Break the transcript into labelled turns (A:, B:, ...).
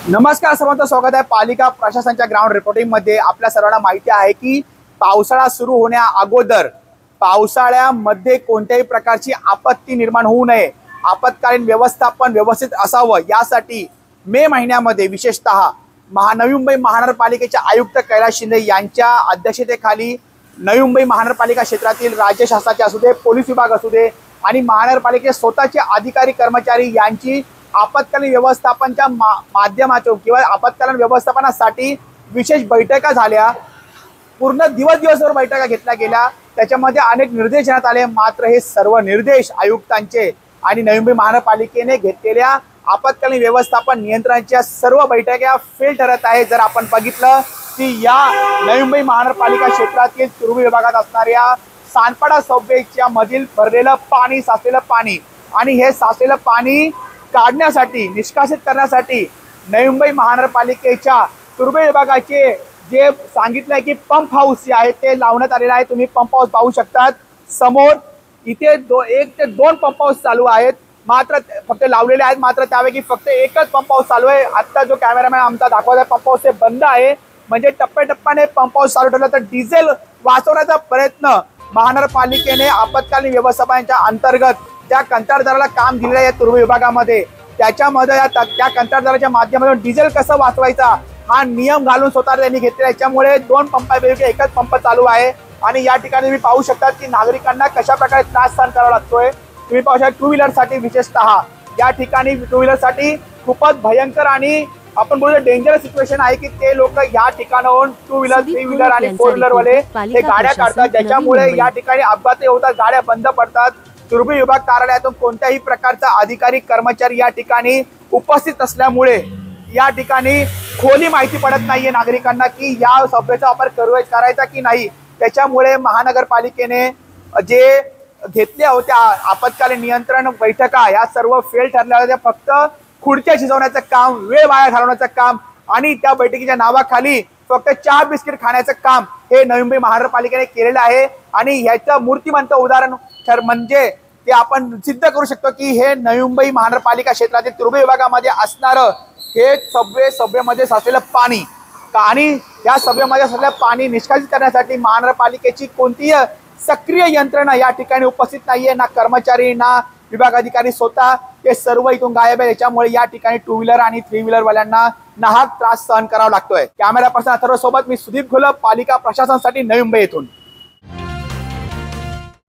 A: नमस्कार सर्वांचं स्वागत आहे पालिका प्रशासनाच्या ग्राउंड रिपोर्टिंग मध्ये। आपल्या सर्वांना माहिती आहे की पावसाळा सुरू होण्या अगोदर पावसाळ्यामध्ये कोणत्याही प्रकारची आपत्ती निर्माण होऊ नये, आपत्कालीन व्यवस्थापन व्यवस्थित असावं यासाठी मे महिन्यामध्ये विशेषतः नवी मुंबई महानगरपालिकेचे आयुक्त कैलास शिंदे यांच्या अध्यक्षतेखाली नवी मुंबई महानगरपालिका क्षेत्रातील राज्य शासनाचे असू दे, पोलीस विभाग असू दे आणि महानगरपालिकेचे स्वतःचे अधिकारी कर्मचारी यांची आपत्कालीन व्यवस्थापनच्या माध्यमातून किंवा आपत्कालीन व्यवस्थापनासाठी विशेष बैठका झाल्या। पूर्ण दिवसभर बैठका घेतल्या गेल्या, त्याच्यामध्ये अनेक निर्देश देण्यात आले। मात्र हे सर्व निर्देश आयुक्तांचे आणि नवी मुंबई महानगरपालिकेने घेतलेल्या आपत्कालीन व्यवस्थापन नियंत्रणाच्या सर्व बैठका फेल ठरत आहे। जर आपण बघितलं की या नवी मुंबई महानगरपालिका क्षेत्रातील तुर्भे विभागात असणाऱ्या सांडपाडा सबवेच्या मधील भरलेलं पाणी, साचलेलं पाणी आणि हे साचलेलं पाणी काढण्यासाठी, निष्कासित करण्यासाठी नवी मुंबई महानगरपालिकेच्या तुर्भे विभागाचे जे सांगितलंय की पंप हाऊस जे आहे ते लावण्यात आलेलं आहे। तुम्ही पंप हाऊस पाहू शकतात समोर, इथे 1 ते 2 पंप हाऊस चालू आहेत, मात्र फक्त लावलेले आहेत। मात्र त्यापैकी फक्त एकच पंप हाऊस चालू आहे। आता जो कॅमेरामॅन आमचा दाखवत आहे पंप हाऊस ते बंद आहे। म्हणजे टप्प्याटप्प्याने पंप हाऊस चालू ठेवलं तर डिझेल वाचवण्याचा प्रयत्न महानगरपालिकेने आपत्कालीन व्यवस्थापनाच्या अंतर्गत ज्या कंत्राटदाराला काम दिलेलं आहे तुर्भे विभागामध्ये, त्याच्यामध्ये त्या कंत्राटदाराच्या माध्यमातून डिझेल कसं वाचवायचा हा नियम घालून स्वतः त्यांनी घेतलेला। याच्यामुळे 2 पंपापैकी एकच पंप चालू आहे आणि या ठिकाणी तुम्ही पाहू शकता की नागरिकांना कशा प्रकारे त्रास सहन करावा लागतोय। तुम्ही पाहू शकता टू व्हीलरसाठी विशेषतः या ठिकाणी टू व्हीलरसाठी खूपच भयंकर आणि आपण बोलतो डेंजरस सिच्युएशन आहे की ते लोक या ठिकाणाहून 2 व्हीलर, 3 व्हीलर आणि 4 व्हीलर वाले हे गाड्या काढतात, ज्याच्यामुळे या ठिकाणी अपघात होतात, गाड्या बंद पडतात। तुर्भे विभाग कार्यालयातून कोणत्याही प्रकारचा अधिकारी कर्मचारी या ठिकाणी उपस्थित असल्यामुळे या ठिकाणी खोली माहिती पडत नाहीये नागरिकांना की या सबवेचा वापर करायचा की नाही। त्याच्यामुळे महानगरपालिकेने जे घेतल्या होत्या आपत्कालीन नियंत्रण बैठका या सर्व फेल ठरल्या होत्या। फक्त खुर्च्या शिजवण्याचं काम, वेळ वाया घालवण्याचं काम आणि त्या बैठकीच्या नावाखाली फक्त चहा बिस्किट खाण्याचं काम हे नवी मुंबई महानगरपालिकेने केलेलं आहे। आणि ह्याचं मूर्तिमंत उदाहरण म्हणजे ते आपण सिद्ध करू शकतो की हे नवी मुंबई महानगरपालिका क्षेत्रातील तुर्भे विभागामध्ये असणारं हे सभेमध्ये साचलेलं पाणी आणि या सभेमध्ये असलेलं पाणी निष्कासित करण्यासाठी महानगरपालिकेची कोणतीही सक्रिय यंत्रणा या ठिकाणी उपस्थित नाहीये, ना कर्मचारी ना विभाग अधिकारी, स्वतः ते सर्व इथून गायब आहे। याच्यामुळे या ठिकाणी 2 व्हीलर आणि 3 व्हीलर वाल्यांना नाहक त्रास सहन करावा लागतोय। कॅमेरा पर्सन अथर्व सोबत मी सुदीप घोलप, पालिका प्रशासनासाठी नवी मुंबई येथून।